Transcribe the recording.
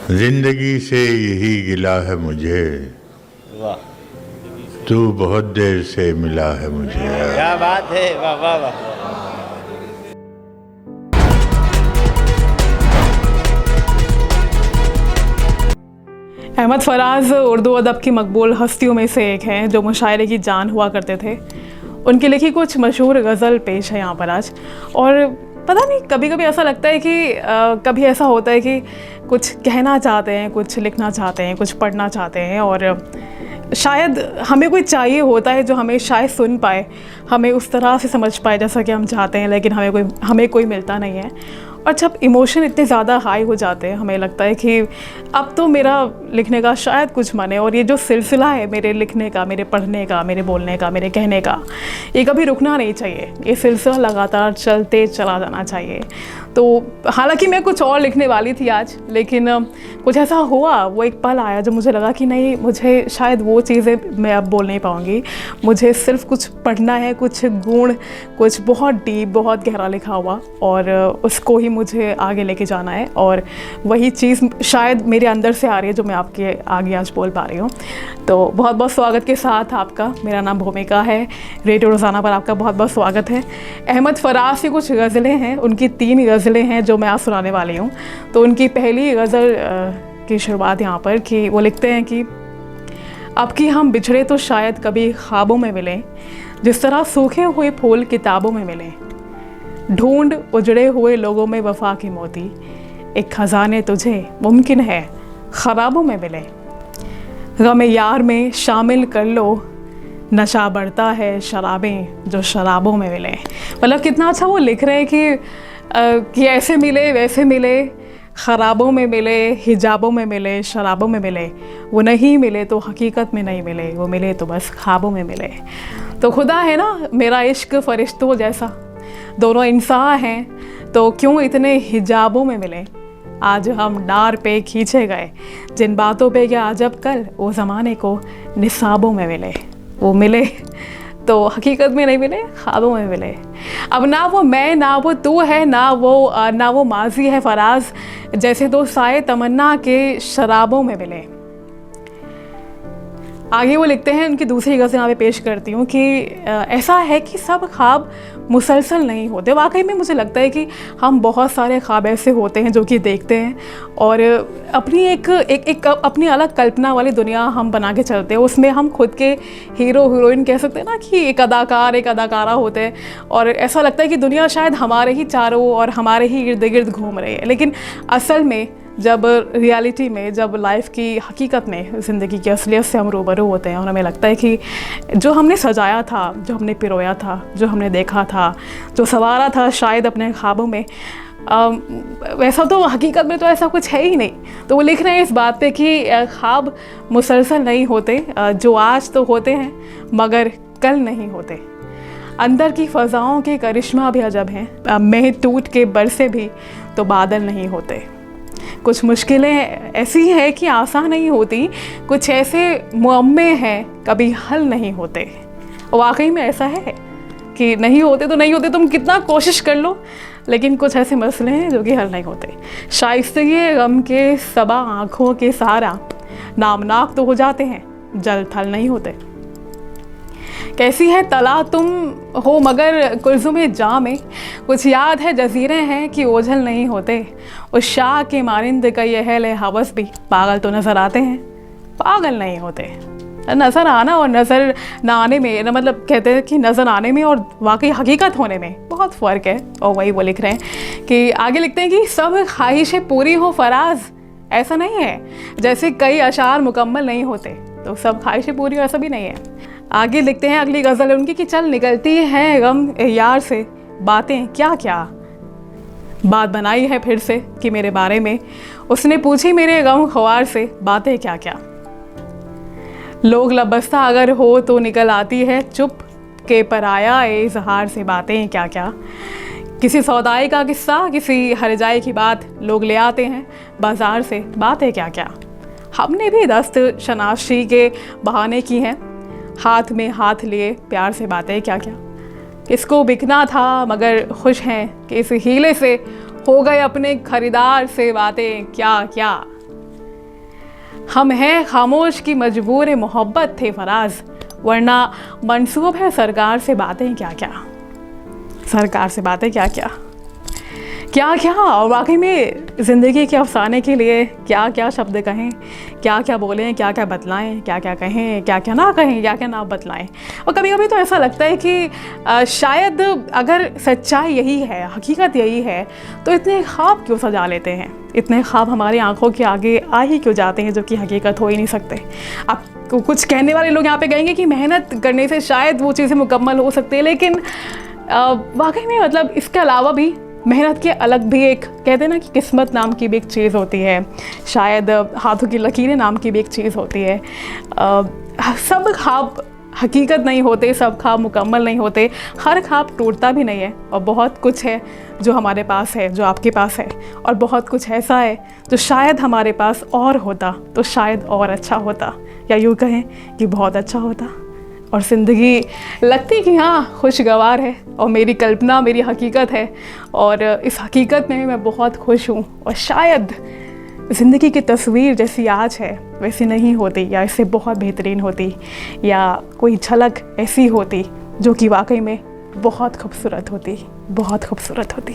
जिंदगी से यही गिला है मुझे, वाह तू बहुत देर से मिला है मुझे। क्या बात है, वाह वाह वाह। अहमद फराज उर्दू अदब की मकबूल हस्तियों में से एक हैं जो मुशायरे की जान हुआ करते थे। उनकी लिखी कुछ मशहूर गज़ल पेश है यहाँ पर आज। और पता नहीं, कभी कभी ऐसा लगता है कि कभी ऐसा होता है कि कुछ कहना चाहते हैं, कुछ लिखना चाहते हैं, कुछ पढ़ना चाहते हैं और शायद हमें कोई चाहिए होता है जो हमें शायद सुन पाए, हमें उस तरह से समझ पाए जैसा कि हम चाहते हैं, लेकिन हमें कोई मिलता नहीं है। और जब इमोशन इतने ज़्यादा हाई हो जाते हैं, हमें लगता है कि अब तो मेरा लिखने का शायद कुछ मन है, और ये जो सिलसिला है मेरे लिखने का, मेरे पढ़ने का, मेरे बोलने का, मेरे कहने का, ये कभी रुकना नहीं चाहिए। ये सिलसिला लगातार चलते चला जाना चाहिए। तो हालांकि मैं कुछ और लिखने वाली थी आज, लेकिन कुछ ऐसा हुआ, वो एक पल आया जब मुझे लगा कि नहीं, मुझे शायद वो चीज़ें मैं अब बोल नहीं पाऊँगी। मुझे सिर्फ कुछ पढ़ना है, कुछ गुण, कुछ बहुत डीप, बहुत गहरा लिखा हुआ, और उसको ही मुझे आगे लेके जाना है। और वही चीज़ शायद मेरे अंदर से आ रही है जो मैं आपके आगे आज बोल पा रही हूँ। तो बहुत बहुत स्वागत के साथ आपका, मेरा नाम भूमिका है, रेडियो रोज़ाना पर आपका बहुत बहुत स्वागत है। अहमद फराज की कुछ गज़लें हैं, उनकी 3 गज़लें हैं जो मैं आज सुनाने वाली हूँ। तो उनकी पहली गज़ल की शुरुआत यहाँ पर कि वो लिखते हैं कि अब कि हम बिछड़े तो शायद कभी ख्वाबों में मिलें, जिस तरह सूखे हुए फूल किताबों में मिलें। ढूंढ उजड़े हुए लोगों में वफा की मोती, एक खजाने तुझे मुमकिन है ख्वाबों में मिले। गम यार में शामिल कर लो, नशा बढ़ता है शराबें जो शराबों में मिले। मतलब कितना अच्छा वो लिख रहे हैं कि ऐसे मिले वैसे मिले, ख़राबों में मिले, हिजाबों में मिले, शराबों में मिले। वो नहीं मिले तो हकीकत में नहीं मिले, वो मिले तो बस ख्वाबों में मिले। तो खुदा है ना, मेरा इश्क फरिश्तों जैसा, दोनों इंसान हैं तो क्यों इतने हिजाबों में मिले। आज हम डार पे खींचे गए, जिन बातों पे क्या अजब कल वो ज़माने को निसाबों में मिले। वो मिले तो हकीकत में नहीं मिले, ख्वाबों में मिले। अब ना वो मैं, ना वो तू है, ना वो माजी है फराज, जैसे दो साए तमन्ना के शराबों में मिले। आगे वो लिखते हैं, उनकी दूसरी गज़ल यहाँ पे पेश करती हूँ कि ऐसा है कि सब ख्वाब मुसलसल नहीं होते। वाकई में मुझे लगता है कि हम बहुत सारे ख्वाब ऐसे होते हैं जो कि देखते हैं और अपनी एक अपनी अलग कल्पना वाली दुनिया हम बना के चलते हैं। उसमें हम खुद के हीरो हीरोइन कह सकते हैं ना, कि एक अदाकार एक अदाकारा होते हैं, और ऐसा लगता है कि दुनिया शायद हमारे ही चारों और हमारे ही इर्द गिर्द घूम रही है। लेकिन असल में जब रियलिटी में, जब लाइफ की हकीकत में, ज़िंदगी की असलियत से हम रूबरू होते हैं और हमें लगता है कि जो हमने सजाया था, जो हमने पिरोया था, जो हमने देखा था, जो संवारा था शायद अपने ख्वाबों में, वैसा तो हकीकत में तो ऐसा कुछ है ही नहीं। तो वो लिख रहे हैं इस बात पे कि ख्वाब मुसलसल नहीं होते, जो आज तो होते हैं मगर कल नहीं होते। अंदर की फ़ज़ाओं के करिश्मा भी अजब हैं, मेह टूट के बरसे भी तो बादल नहीं होते। कुछ मुश्किलें ऐसी हैं कि आसान नहीं होती, कुछ ऐसे मुअम्मे हैं कभी हल नहीं होते। वाकई में ऐसा है कि नहीं होते तो नहीं होते, तुम कितना कोशिश कर लो, लेकिन कुछ ऐसे मसले हैं जो कि हल नहीं होते। शाइस्तगी गम के सबा आँखों के सहारा, नामनाक तो हो जाते हैं जल थल नहीं होते। कैसी है तला तुम हो मगर कुलज़ुम जा में, कुछ याद है जजीरे हैं कि ओझल नहीं होते। उस शाह के मारिंद का ये है हवस भी, पागल तो नज़र आते हैं पागल नहीं होते। नज़र आना और नज़र ना आने में, मतलब कहते हैं कि नज़र आने में और वाकई हकीकत होने में बहुत फ़र्क है। और वही वो लिख रहे हैं कि आगे लिखते हैं कि सब ख्वाहिशें पूरी हो फराज, ऐसा नहीं है जैसे कई अशार मुकम्मल नहीं होते। तो सब ख्वाहिशें पूरी हो ऐसा भी नहीं है। आगे लिखते हैं, अगली गज़ल है उनकी कि चल निकलती हैं गम यार से बातें क्या क्या, बात बनाई है फिर से कि मेरे बारे में, उसने पूछी मेरे गम ख्वार से बातें क्या क्या। लोग लबस्ता अगर हो तो निकल आती है चुप के पराया इजहार से बातें क्या क्या। किसी सौदाई का किस्सा, किसी हरजाई की बात लोग ले आते हैं बाजार से बातें क्या क्या। हमने भी दस्त शनाशी के बहाने की हैं, हाथ में हाथ लिए प्यार से बातें क्या क्या। किसको बिकना था मगर खुश हैं कि इस हीले से हो गए अपने खरीदार से बातें क्या क्या। हम हैं खामोश की मजबूर मोहब्बत थे फराज, वरना मंसूब है सरकार से बातें क्या क्या, सरकार से बातें क्या क्या क्या क्या। और वाकई में ज़िंदगी के अफसाने के लिए क्या क्या शब्द कहें, क्या क्या बोलें, क्या क्या बतलाएं, क्या क्या कहें, क्या क्या ना कहें, क्या क्या ना बतलाएं। और कभी कभी तो ऐसा लगता है कि शायद अगर सच्चाई यही है, हकीकत यही है, तो इतने ख्वाब क्यों सजा लेते हैं, इतने ख्वाब हमारी आंखों के आगे आ ही क्यों जाते हैं जो कि हकीकत हो ही नहीं सकते। अब कुछ कहने वाले लोग यहाँ पे कहेंगे कि मेहनत करने से शायद वो चीज़ें मुकम्मल हो सकती है, लेकिन वाकई में मतलब इसके अलावा भी मेहनत के अलग भी एक कहते हैं ना कि किस्मत नाम की भी एक चीज़ होती है, शायद हाथों की लकीरें नाम की भी एक चीज़ होती है। सब ख्वाब हकीकत नहीं होते, सब ख्वाब मुकम्मल नहीं होते, हर ख्वाब टूटता भी नहीं है। और बहुत कुछ है जो हमारे पास है, जो आपके पास है, और बहुत कुछ ऐसा है जो शायद हमारे पास और होता तो शायद और अच्छा होता, या यूँ कहें कि बहुत अच्छा होता। और ज़िंदगी लगती कि हाँ खुशगवार है, और मेरी कल्पना मेरी हकीकत है, और इस हकीकत में मैं बहुत खुश हूँ। और शायद ज़िंदगी की तस्वीर जैसी आज है वैसी नहीं होती, या इससे बहुत बेहतरीन होती, या कोई झलक ऐसी होती जो कि वाकई में बहुत खूबसूरत होती, बहुत खूबसूरत होती।